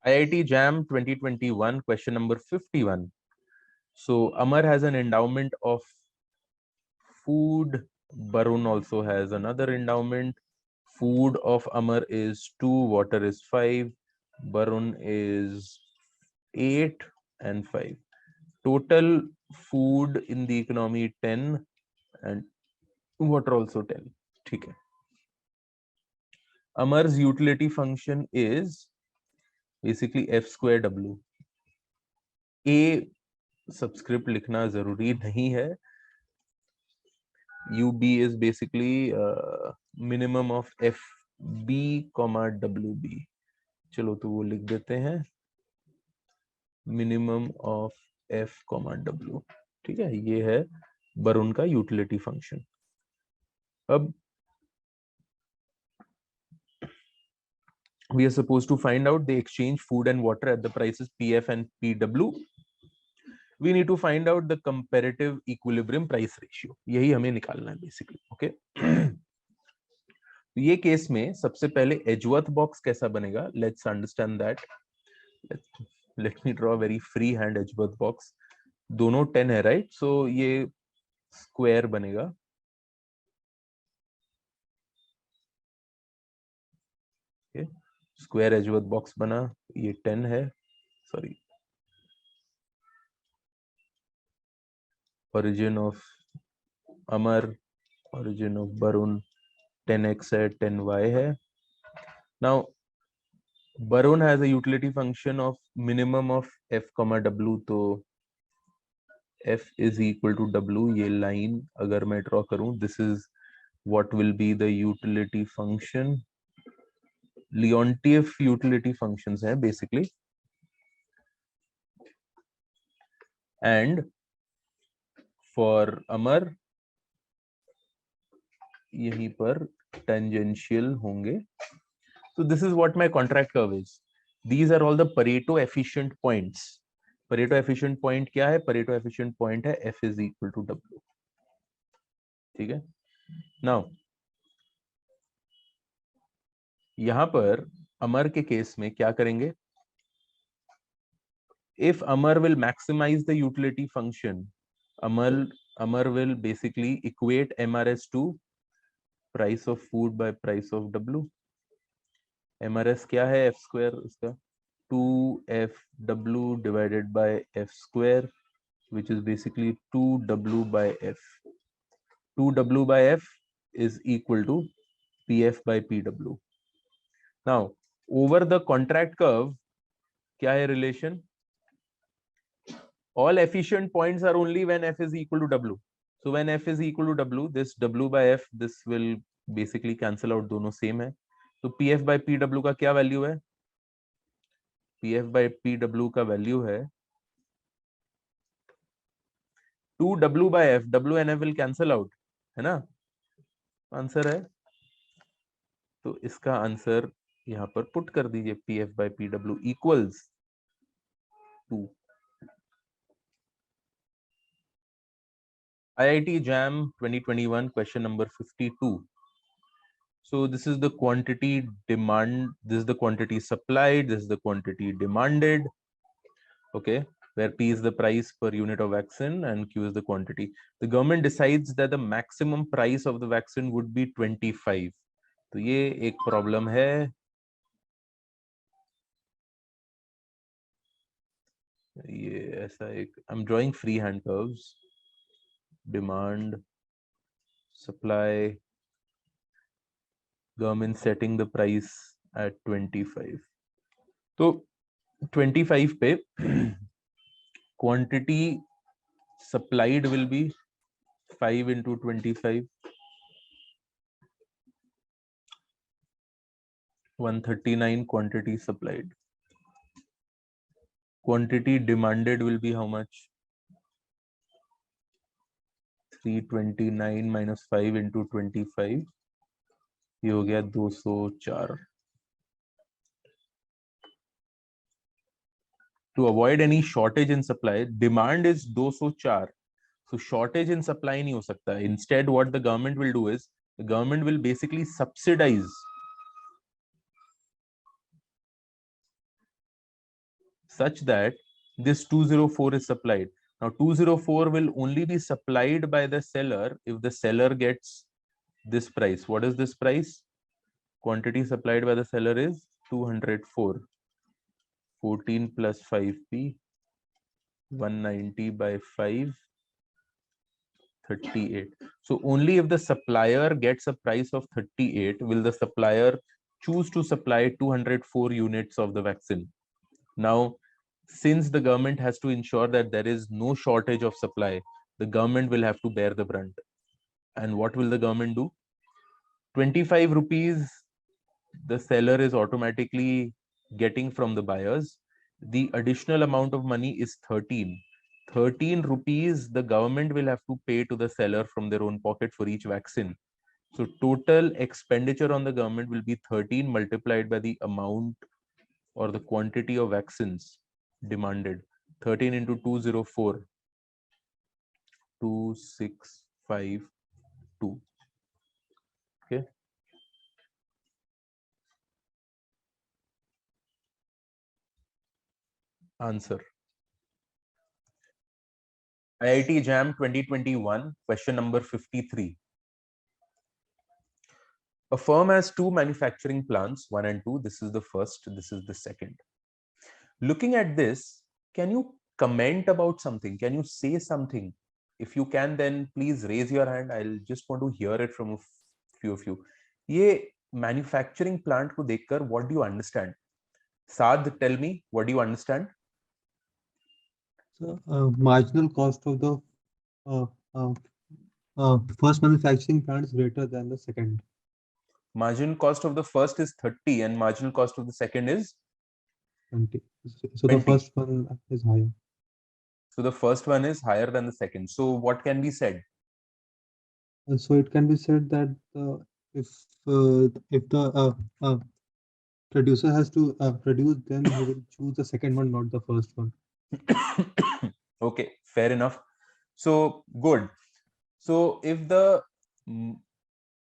IIT JAM 2021, question number 51. So Amar has an endowment of food. Barun also has another endowment. Food of Amar is 2, water is 5, Barun is 8 and 5. Total food in the economy 10 and water also 10. Okay. Amar's utility function is basically F square W. A subscript लिखना जरूरी नहीं है. UB is basically minimum of FB, WB. चलो तो वो लिख देते हैं minimum of F, W. ठीक है, ये है बरुण का यूटिलिटी फंक्शन. अब we are supposed to find out the exchange food and water at the prices PF and PW. We need to find out the comparative equilibrium price ratio. यही हमें निकालना है बेसिकली. ओके, ये case में सबसे पहले Edgeworth box कैसा बनेगा, let's understand that. Let me draw very free hand Edgeworth box. दोनों 10 है, राइट? सो ये स्क्वायर बनेगा. स्क्वायर एजवर्थ बॉक्स बना. ये 10 है, sorry, origin of Amar, origin of Barun 10x है, 10y है. Now Barun has a utility function of minimum of F, W. तो F is equal to W. ये line अगर मैं draw करूं, this is what will be the utility function. Leontief utility functions हैं basically. And for Amar यहीं पर tangential होंगे. So this is what my contract curve is. These are all the Pareto efficient points. Pareto efficient point क्या है? Pareto efficient point है F is equal to W. ठीक है. Now यहां पर अमर के केस में क्या करेंगे? If Amar will maximize the utility function, Amar will basically equate MRS to price of food by price of W. MRS क्या है? F square इसका 2FW divided by F square, which is basically 2W by F. 2W by F is equal to PF by PW. Now over the contract curve क्या है relation? All efficient points are only when F is equal to W. So when F is equal to W, this W by F, this will basically cancel out, दोनों same है. तो PF by PW का क्या value है? PF by PW का value है 2W by F. W and F will cancel out, है ना? आंसर है. तो इसका आंसर यहाँ पर पुट कर दीजिए. PF by PW equals 2. IIT JAM 2021, question number 52. So this is the quantity demand, this is the quantity supplied, this is the quantity demanded. Okay, where P is the price per unit of vaccine and Q is the quantity. The government decides that the maximum price of the vaccine would be 25. तो ये एक problem है. ये ऐसा एक, I'm drawing free hand curves. Demand, supply, government setting the price at 25. तो 25 पे quantity supplied will be 5 into 25, 139 quantity supplied. Quantity demanded will be how much? 329 minus 5 into 25, ये हो गया 204. To avoid any shortage in supply, demand is 204. So shortage in supply नहीं हो सकता. Instead, what the government will do is, the government will basically subsidize such that this 204 is supplied. Now 204 will only be supplied by the seller if the seller gets this price. What is this price? Quantity supplied by the seller is 204. 14 plus 5p, 190 by 5, 38. So only if the supplier gets a price of 38 will the supplier choose to supply 204 units of the vaccine. Now, since the government has to ensure that there is no shortage of supply, the government will have to bear the brunt. And what will the government do? 25 rupees the seller is automatically getting from the buyers. The additional amount of money is 13. 13 rupees the government will have to pay to the seller from their own pocket for each vaccine. So total expenditure on the government will be 13 multiplied by the amount or the quantity of vaccines demanded. 13 into 204, 2652. Okay. Answer. IIT JAM 2021, question number 53. A firm has two manufacturing plants, 1 and 2. This is the first, this is the second. Looking at this, can you comment about something? Can you say something? If you can, then please raise your hand. I'll just want to hear it from a few of you. Ye manufacturing plant ko dekhkar, what do you understand? Saad, tell me, what do you understand? So, marginal cost of the uh, uh, first manufacturing plant is greater than the second. Marginal cost of the first is 30 and marginal cost of the second is 20. So the 20. first one is higher. So the first one is higher than the second. So what can be said? So it can be said that if if the producer has to produce, then he will choose the second one, not the first one. Okay, fair enough. So good. So if the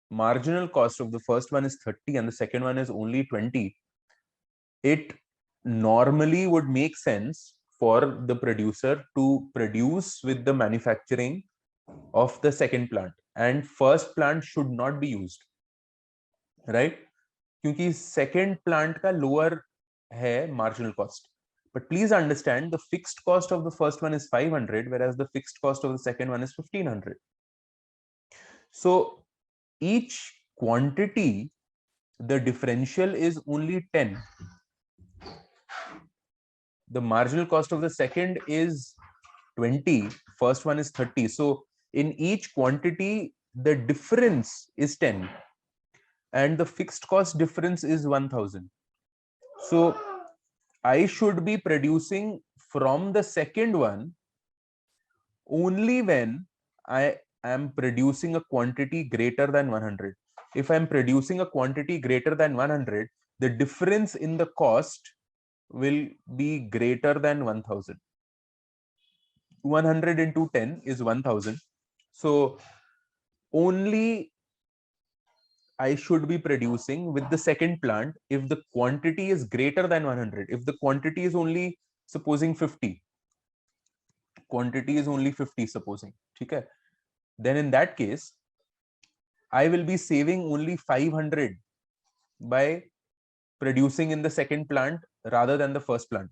marginal cost of the first one is 30 and the second one is only 20, it normally would make sense for the producer to produce with the manufacturing of the second plant, and first plant should not be used, right? क्योंकि second plant का lower है marginal cost. But please understand, the fixed cost of the first one is 500, whereas the fixed cost of the second one is 1500. So each quantity, the differential is only 10. The marginal cost of the second is 20, first one is 30. So in each quantity, the difference is 10 and the fixed cost difference is 1000. So I should be producing from the second one only when I am producing a quantity greater than 100. If I'm producing a quantity greater than 100, the difference in the cost will be greater than 1000. 100 into 10 is 1000. So only I should be producing with the second plant if the quantity is greater than 100. If the quantity is only supposing 50, quantity is only 50 supposing, okay, then in that case I will be saving only 500 by producing in the second plant rather than the first plant.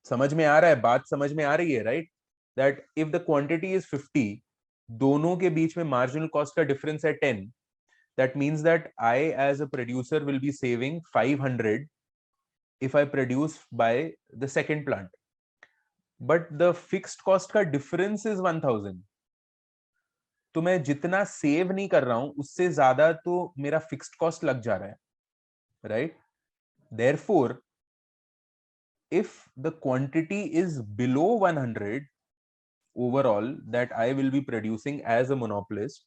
समझ में आ रहा है, बात समझ में आ रही है, right? That if the quantity is 50, दोनों के बीच में marginal cost का difference है 10, that means that I as a producer will be saving 500 if I produce by the second plant. But the fixed cost का difference is 1000. तो मैं जितना save नहीं कर रहा हूं उससे ज्यादा तो मेरा फिक्स्ड कॉस्ट लग जा रहा है, right? Therefore, if the quantity is below 100 overall that I will be producing as a monopolist,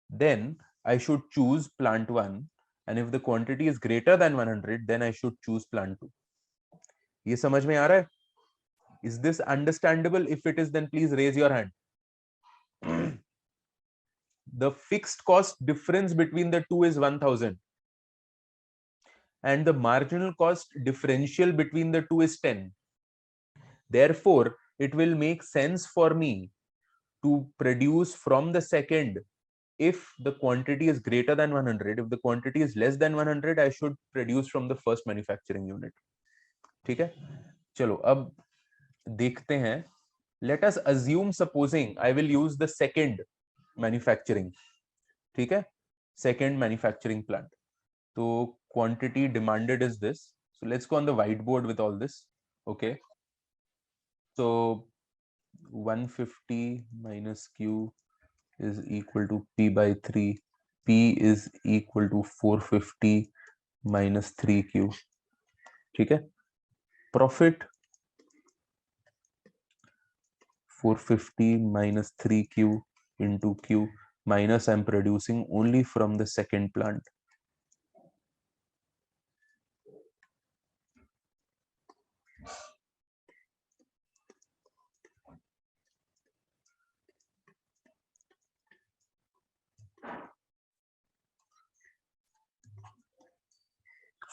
then I should choose plant 1, and if the quantity is greater than 100 then I should choose plant 2. ये समझ में आ रहा है? Is this understandable? If it is, then please raise your hand. The fixed cost difference between the two is 1000. and the marginal cost differential between the two is 10. Therefore, it will make sense for me to produce from the second if the quantity is greater than 100. If the quantity is less than 100, I should produce from the first manufacturing unit. ठीक है, चलो अब देखते हैं. Let us assume, supposing I will use the second manufacturing. ठीक है, second manufacturing plant. So quantity demanded is this. So let's go on the whiteboard with all this. Okay, so 150 minus Q is equal to P by 3. P is equal to 450 minus 3Q. ठीक है, profit 450 minus 3Q into Q minus I'm producing only from the second plant.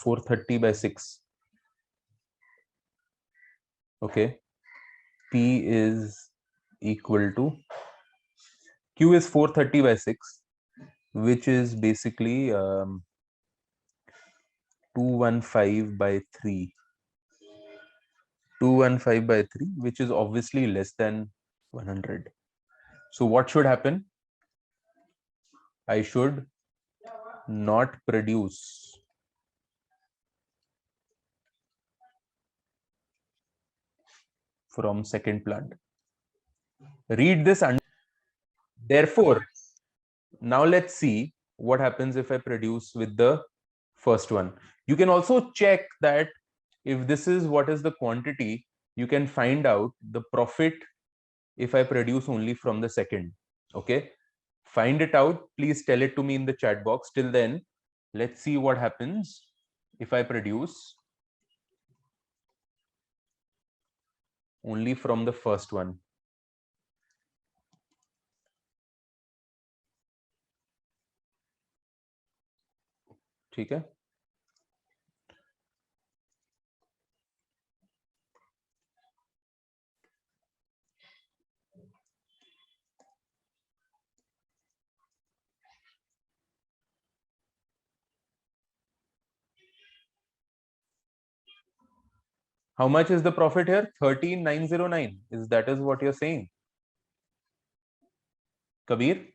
$430 by 6. Okay, P is equal to, Q is 430 by 6, which is basically 215 by 3. 215 by 3, which is obviously less than 100. So what should happen? I should not produce from second plant. Read this. Therefore, now let's see what happens if I produce with the first one. You can also check that if this is what is the quantity, you can find out the profit if I produce only from the second. Okay, find it out. Please tell it to me in the chat box. Till then, let's see what happens if I produce only from the first one. ठीक है, how much is the profit here? 13,909. Is that is what you're saying, Kabir?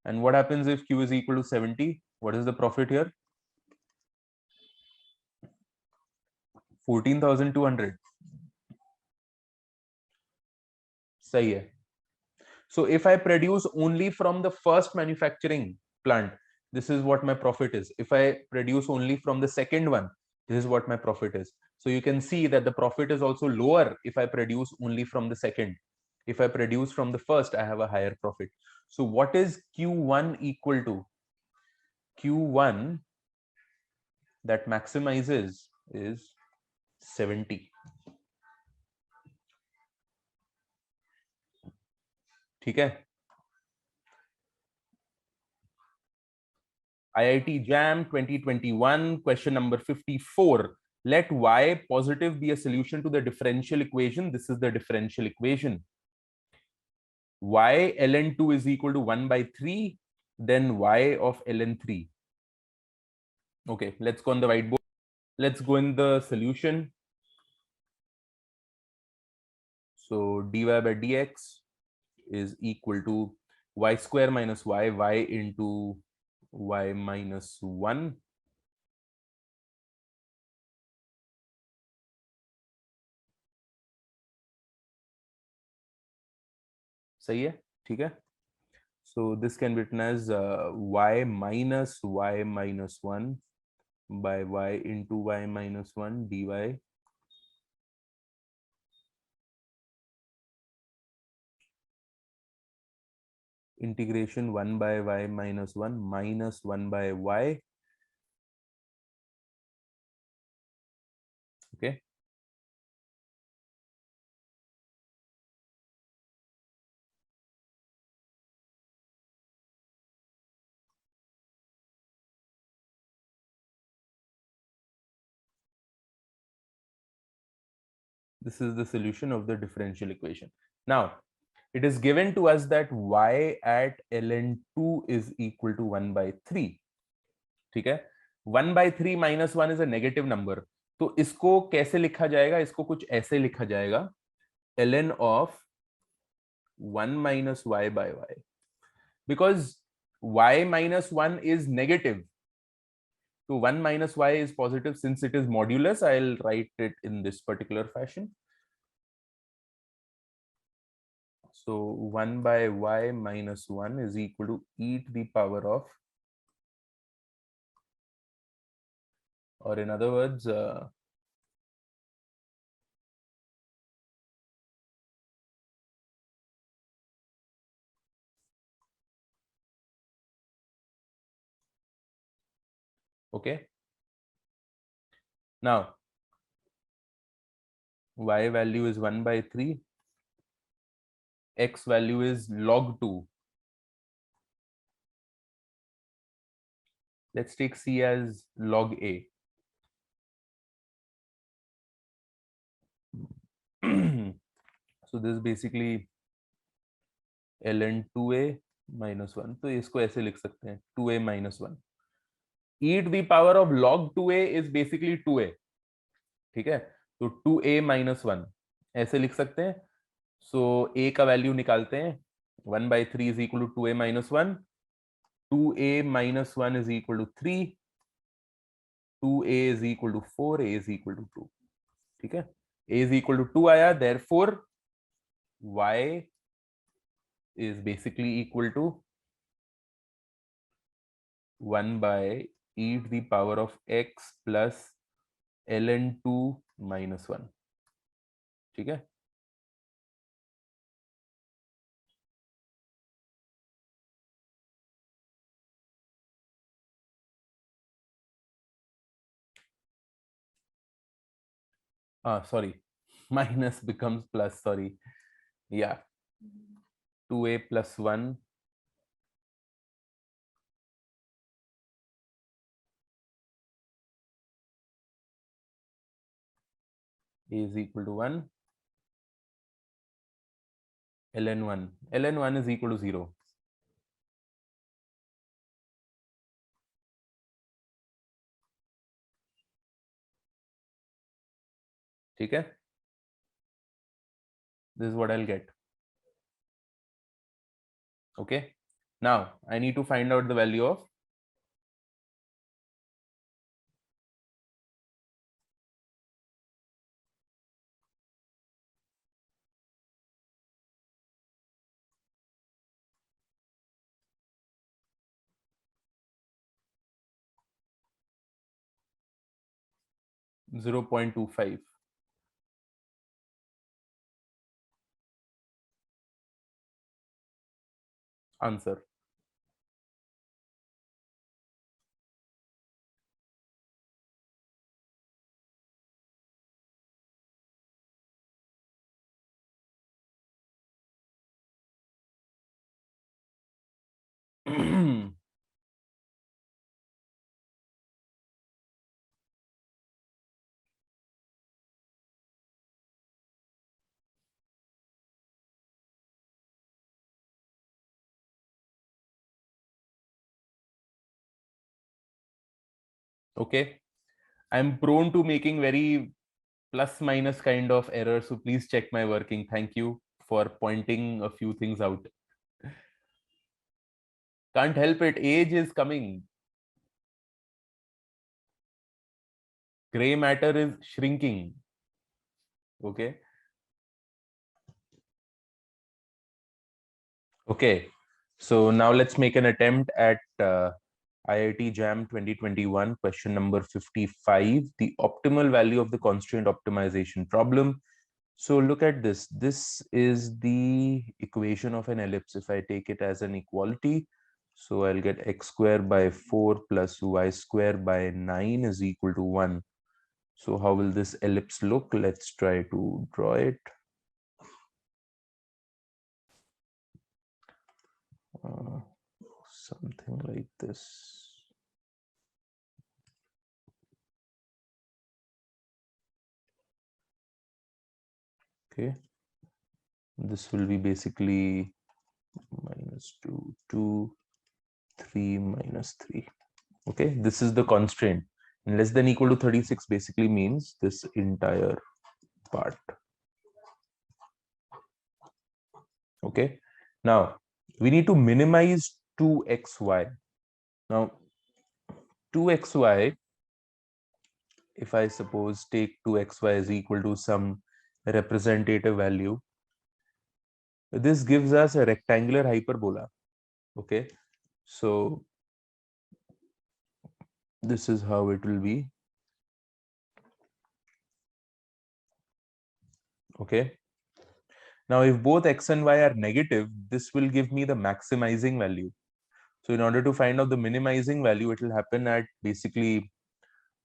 And what happens if Q is equal to 70? What is the profit here? 14,200. सही है. So if I produce only from the first manufacturing plant, this is what my profit is. If I produce only from the second one, this is what my profit is. So you can see that the profit is also lower if I produce only from the second. If I produce from the first, I have a higher profit. So what is Q1 equal to? Q1 that maximizes is 70. ठीक है, IIT JAM 2021 question number 54. Let y positive be a solution to the differential equation. This is the differential equation. Y ln2 is equal to 1 by 3, then y of ln3. Okay, let's go on the whiteboard. Let's go in the solution. So dy by dx is equal to y square minus y into y minus 1. सही है, ठीक है. So this can be written as y minus y minus 1 by y into y minus 1 dy integration 1 by y minus 1 minus 1 by y. Okay. This is the solution of the differential equation. Now, it is given to us that y at ln2 is equal to 1 by 3. ठीक है, 1 by 3 minus 1 is a negative number. तो इसको कैसे लिखा जाएगा? इसको कुछ ऐसे लिखा जाएगा, ln of 1 minus y by y, because y minus 1 is negative. So 1 minus y is positive. Since it is modulus, I'll write it in this particular fashion. So 1 by y minus 1 is equal to e to the power of, or in other words, okay. Now, y value is 1 by 3. X value is log 2. Let's take C as log A. So this is basically ln 2a minus 1. तो इसको ऐसे लिख सकते हैं 2a minus 1. E to the power of log 2a is basically 2a. ठीक है, तो 2a minus 1 ऐसे लिख सकते हैं. So a का वैल्यू निकालते हैं. 1 by 3 is equal to 2a minus 1. 2a minus 1 is equal to 3. 2a is equal to 4. A is equal to 2. ठीक है, a is equal to 2 आया. Therefore y is basically equal to 1 by e to the power of x plus ln 2 minus 1. ठीक है, sorry, minus becomes plus, sorry. Yeah, 2a plus 1 is equal to 1. ln 1 is equal to 0. ठीक है, this is what I'll get. Okay, now I need to find out the value of (0.25). Answer. Okay, I'm prone to making very plus minus kind of errors, so please check my working. Thank you for pointing a few things out. Can't help it, age is coming. Gray matter is shrinking. Okay. Okay, so now let's make an attempt at IIT JAM 2021 question number 55, the optimal value of the constraint optimization problem. So look at this. This is the equation of an ellipse. If I take it as an equality, so I'll get x square by 4 plus y square by 9 is equal to 1. So how will this ellipse look? Let's try to draw it. Something like this. Okay, this will be basically -2, 2, 3, -3. Okay, this is the constraint. And less than equal to 36 basically means this entire part. Okay, now we need to minimize 2xy. Now 2xy, if I suppose take 2xy is equal to some representative value, this gives us a rectangular hyperbola. Okay, so this is how it will be. Okay, now if both x and y are negative, this will give me the maximizing value. So in order to find out the minimizing value, it will happen at basically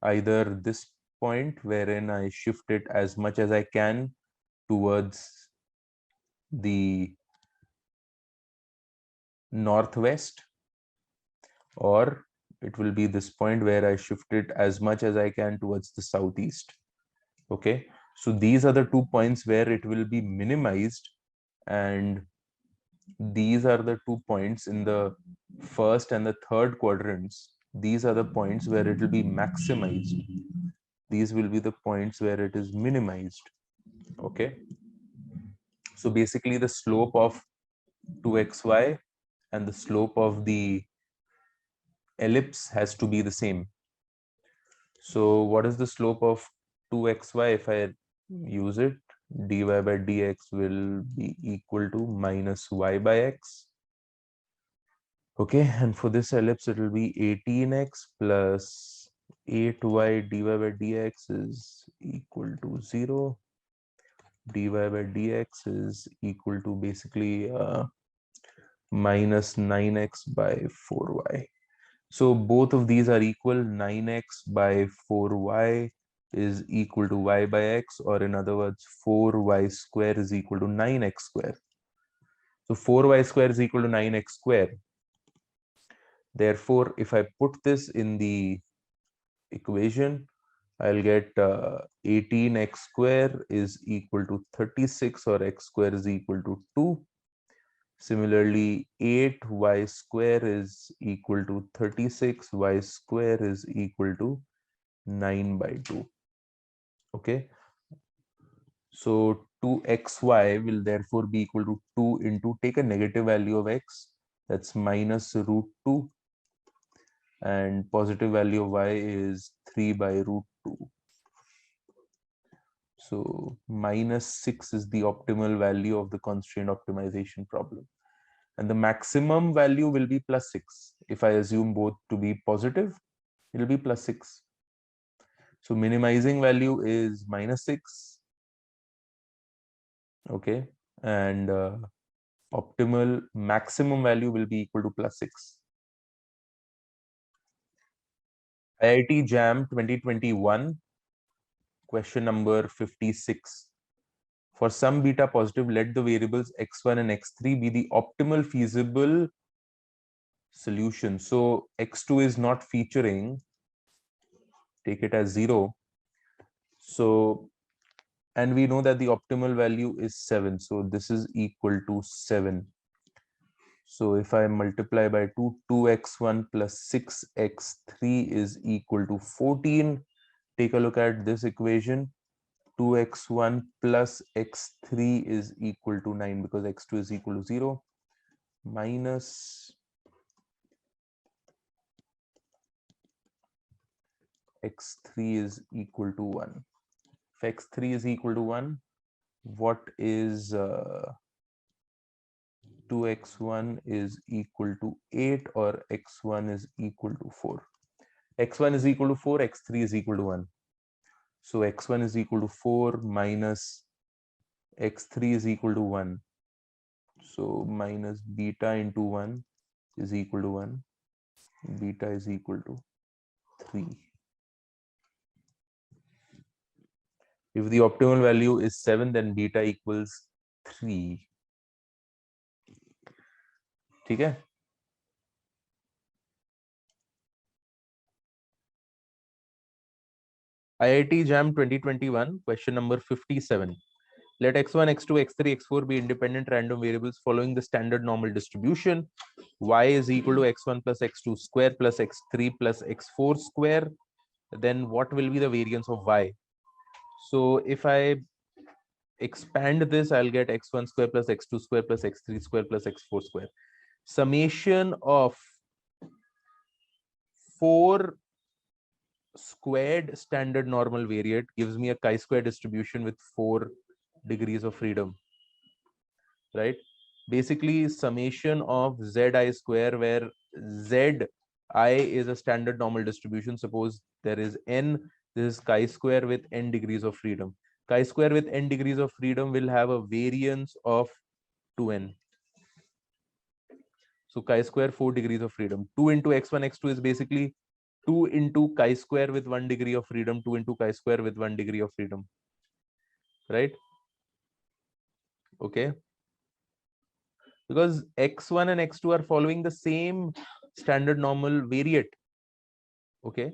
either this point wherein I shift it as much as I can towards the northwest, or it will be this point where I shift it as much as I can towards the southeast. Okay, so these are the 2 points where it will be minimized, and these are the 2 points in the first and the third quadrants. These are the points where it will be maximized. These will be the points where it is minimized. Okay, so basically the slope of 2xy and the slope of the ellipse has to be the same. So what is the slope of 2xy? If I use it, dy by dx will be equal to minus y by x. Okay, and for this ellipse, it will be 18x plus 8y dy by dx is equal to 0. Dy by dx is equal to basically minus 9x by 4y. So both of these are equal. 9x by 4y is equal to y by x, or in other words, 4y square is equal to 9x square. So 4y square is equal to 9x square. Therefore, if I put this in the equation, I'll get 18x square is equal to 36, or x square is equal to 2. Similarly, 8y square is equal to 36, y square is equal to 9 by 2. Okay, so 2xy will therefore be equal to 2 into, take a negative value of x, that's minus root 2, and positive value of y is 3 by root 2. So minus 6 is the optimal value of the constraint optimization problem. And the maximum value will be plus 6. If I assume both to be positive, it will be plus 6. So minimizing value is minus 6. Okay. And optimal maximum value will be equal to plus 6. IIT JAM 2021, question number 56. For some beta positive, let the variables x1 and x3 be the optimal feasible solution. So x2 is not featuring, take it as 0. So, and we know that the optimal value is 7. So this is equal to 7. So if I multiply by 2, 2x1 plus 6x3 is equal to 14. Take a look at this equation. 2x1 plus x3 is equal to 9 because x2 is equal to 0, minus x3 is equal to 1. If x3 is equal to 1, what is 2x1 is equal to 8, or x1 is equal to 4? x1 is equal to 4, x3 is equal to 1. So x1 is equal to 4 minus x3 is equal to 1. So minus beta into 1 is equal to 1. Beta is equal to 3. If the optimal value is 7, then beta equals 3. ठीक है? IIT JAM 2021, question number 57. Let x1, x2, x3, x4 be independent random variables following the standard normal distribution. Y is equal to x1 plus x2 square plus x3 plus x4 square. Then what will be the variance of y? So if I expand this, I'll get x1 square plus x2 square plus x3 square plus x4 square. Summation of 4 squared standard normal variate gives me a chi-square distribution with 4 degrees of freedom, right? Basically, summation of zi square, where zi is a standard normal distribution. Suppose there is n, this is chi-square with n degrees of freedom. Chi-square with n degrees of freedom will have a variance of 2n. So chi-square 4 degrees of freedom. 2 into x1, x2 is basically 2 into chi-square with 1 degree of freedom, 2 into chi-square with 1 degree of freedom, right? Okay. Because x1 and x2 are following the same standard normal variate. Okay.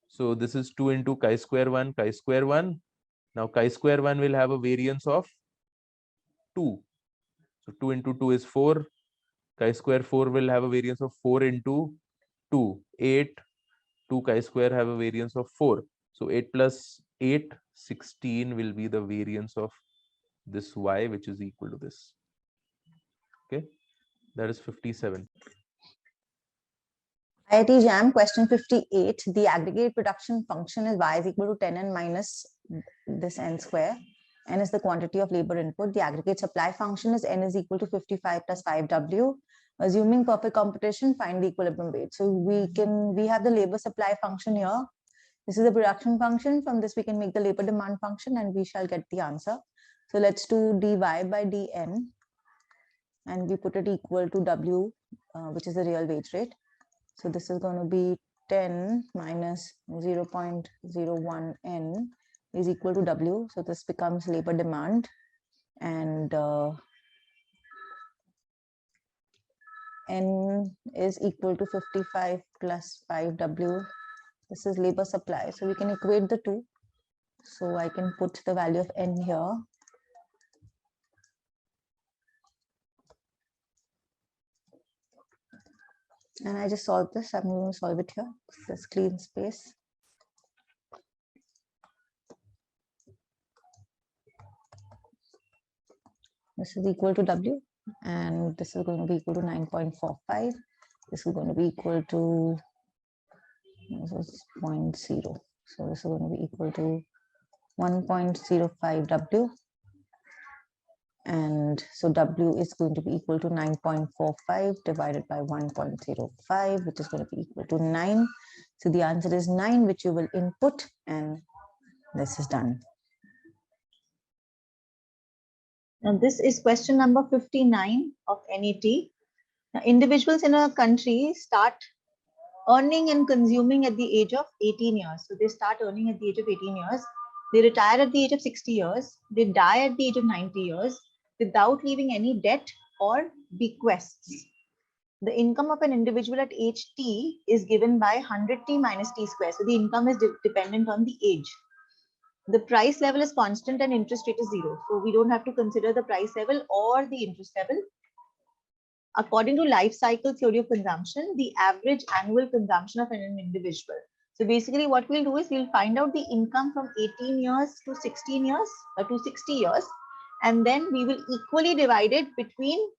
So this is 2 into chi-square 1, chi-square 1. Now chi-square 1 will have a variance of 2. So 2 into 2 is 4. Chi-square 4 will have a variance of 4 into 2, 8. 2 chi-square have a variance of 4. So 8 plus 8, 16 will be the variance of this y, which is equal to this. Okay, that is 57. IIT JAM question 58. The aggregate production function is y is equal to 10n minus this n square. N is the quantity of labor input. The aggregate supply function is n is equal to 55 plus 5w. Assuming perfect computation, find the equilibrium weight. So we have the labor supply function here. This is the production function. From this, we can make the labor demand function and we shall get the answer. So let's do dy by dn and we put it equal to w, which is the real wage rate. So this is going to be 10 minus 0.01 n is equal to w. So this becomes labor demand, and n is equal to 55 plus 5w. This is labor supply. So we can equate the two. So I can put the value of n here. And I just solved this. I'm going to solve it here. This clean space. This is equal to w, and this is going to be equal to 9.45. This is going to be equal to 0.0. So this is going to be equal to 1.05 w. And so w is going to be equal to 9.45 divided by 1.05, which is going to be equal to 9. So the answer is 9, which you will input, and this is done. Now this is question number 59 of NAT. Now, individuals in a country start earning and consuming at the age of 18 years. So they start earning at the age of 18 years. They retire at the age of 60 years. They die at the age of 90 years without leaving any debt or bequests. The income of an individual at age t is given by 100t minus t square. So the income is dependent on the age. The price level is constant and interest rate is 0. So we don't have to consider the price level or the interest level. According to life cycle theory of consumption, the average annual consumption of an individual. So basically what we'll do is we'll find out the income from 18 years to 16 years or to 60 years. And then we will equally divide it between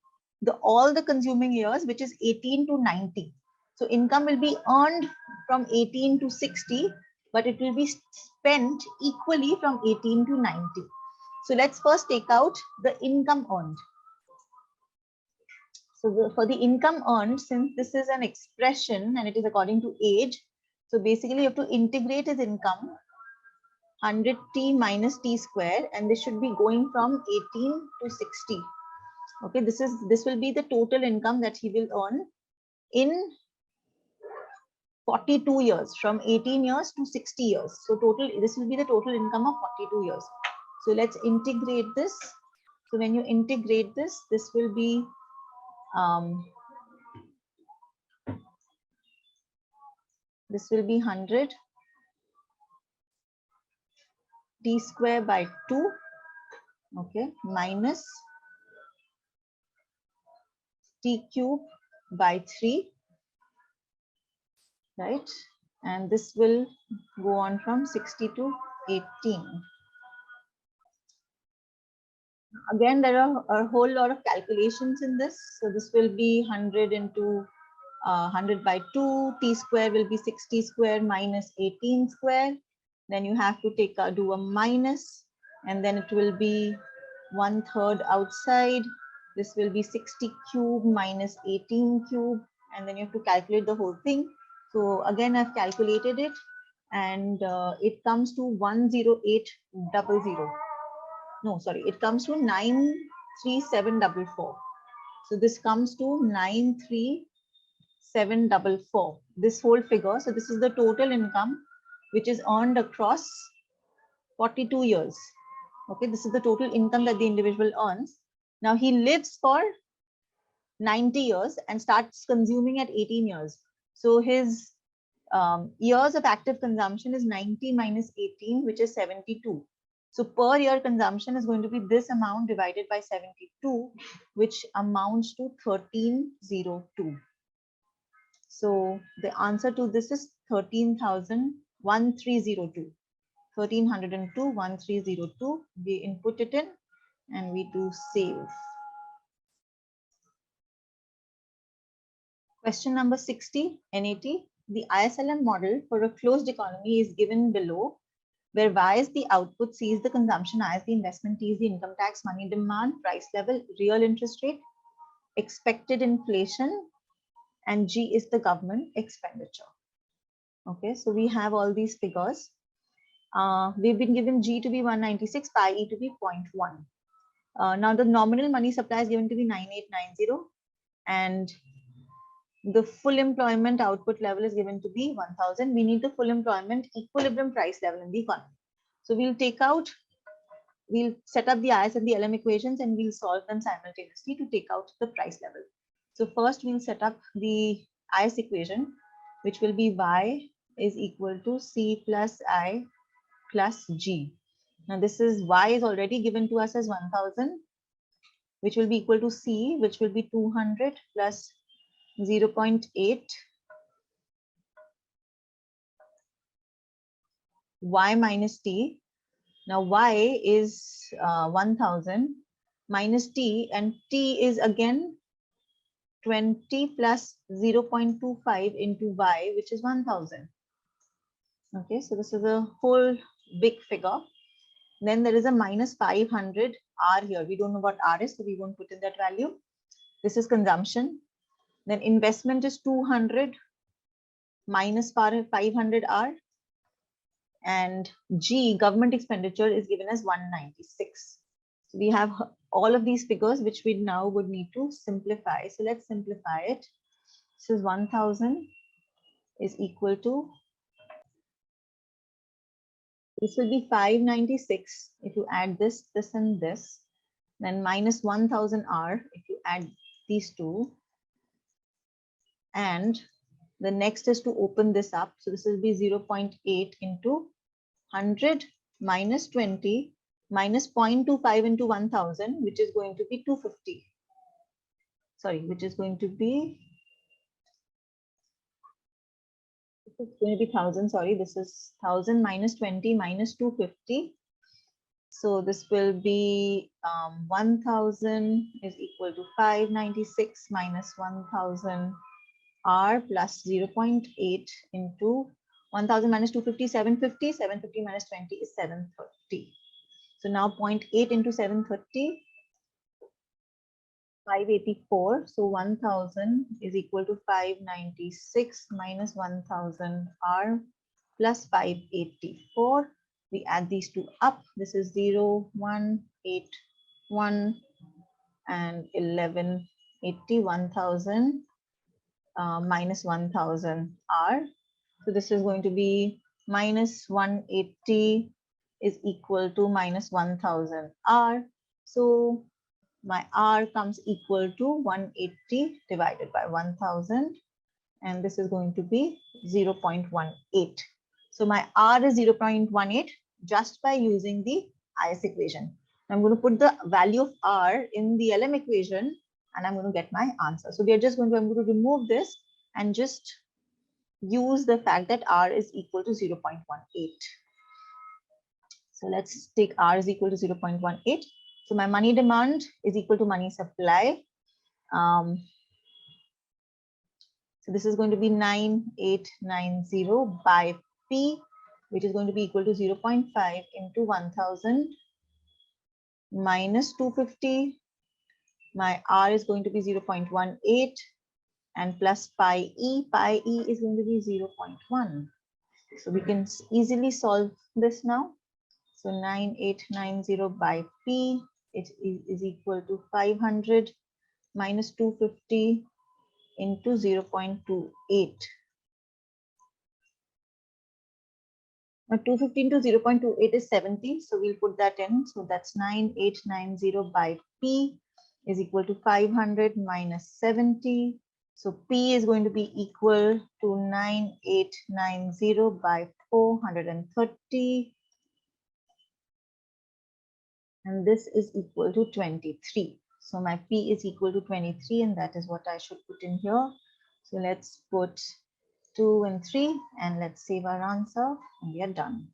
all the consuming years, which is 18 to 90. So income will be earned from 18 to 60, but it will be spent equally from 18 to 90. So let's first take out the income earned. So for the income earned, since this is an expression and it is according to age, so basically you have to integrate his income 100t minus t square, and this should be going from 18 to 60. Okay, this will be the total income that he will earn in 42 years, from 18 years to 60 years. So this will be the total income of 42 years. So let's integrate this. So when you integrate this, this will be this will be 100 t square by 2 okay, minus t cube by 3, right? And this will go on from 60 to 18. Again, there are a whole lot of calculations in this. So this will be 100 into 100 by 2, t square will be 60 square minus 18 square. Then you have to do a minus, and then it will be 1/3 outside. This will be 60 cube minus 18 cube, and then you have to calculate the whole thing. So again, I've calculated it, and it comes to 10800. No, sorry, it comes to 93744. So this comes to 93744, this whole figure. So this is the total income which is earned across 42 years. Okay, this is the total income that the individual earns. Now he lives for 90 years and starts consuming at 18 years. So his years of active consumption is 90 minus 18, which is 72. So per year consumption is going to be this amount divided by 72, which amounts to 1302. So the answer to this is 13,1302. 1302. We input it in and we do save. Question number 60, NAT. The ISLM model for a closed economy is given below, where Y is the output, C is the consumption, I is the investment, T is the income tax, money demand, price level, real interest rate, expected inflation, and G is the government expenditure. Okay, so we have all these figures. We've been given G to be 196, pi E to be 0.1. Now the nominal money supply is given to be 9890, and the full employment output level is given to be 1000. We need the full employment equilibrium price level in the economy. So we'll set up the IS and the LM equations and we'll solve them simultaneously to take out the price level. So first we'll set up the IS equation, which will be Y is equal to C plus I plus G. Now this is Y is already given to us as 1000, which will be equal to C, which will be 200 plus 0.8 Y minus T. Now Y is 1000 minus T, and T is again 20 plus 0.25 into Y, which is 1000. Okay, so this is a whole big figure. Then there is a minus 500 R here. We don't know what R is, so we won't put in that value. This is consumption. Then investment is 200 minus 500 R. And G, government expenditure, is given as 196. So we have all of these figures, which we now would need to simplify. So let's simplify it. This is 1000 is equal to, this will be 596 if you add this, this, and this. Then minus 1000 R if you add these two. And the next is to open this up. So this will be 0.8 into 100 minus 20 minus 0.25 into 1000, which is going to be 250. Sorry, which is going to be, this is going to be 1000. Sorry, this is 1000 minus 20 minus 250. So this will be 1000 is equal to 596 minus 1000 R plus 0.8 into 1000 minus 250, 750. 750 minus 20 is 730. So now 0.8 into 730, 584. So 1000 is equal to 596 minus 1000 R plus 584. We add these two up. This is 0, 1, 8, 1, and 1180. 1000 minus 1000 R. So this is going to be minus 180 is equal to minus 1000 R. So my R comes equal to 180 divided by 1000. And this is going to be 0.18. So my R is 0.18 just by using the IS equation. I'm going to put the value of R in the LM equation and I'm going to get my answer. So we are just going to, I'm going to remove this and just use the fact that R is equal to 0.18. So let's take R is equal to 0.18. So my money demand is equal to money supply. So this is going to be 9890 by P, which is going to be equal to 0.5 into 1000 minus 250. My R is going to be 0.18 and plus pi E. Pi E is going to be 0.1. So we can easily solve this now. So 9890 by P, it is equal to 500 minus 250 into 0.28. Now 250 into 0.28 is 70. So we'll put that in. So that's 9890 by P is equal to 500 minus 70. So P is going to be equal to 9890 by 430. And this is equal to 23. So my P is equal to 23 and that is what I should put in here. So let's put 2 and 3 and let's save our answer and we are done.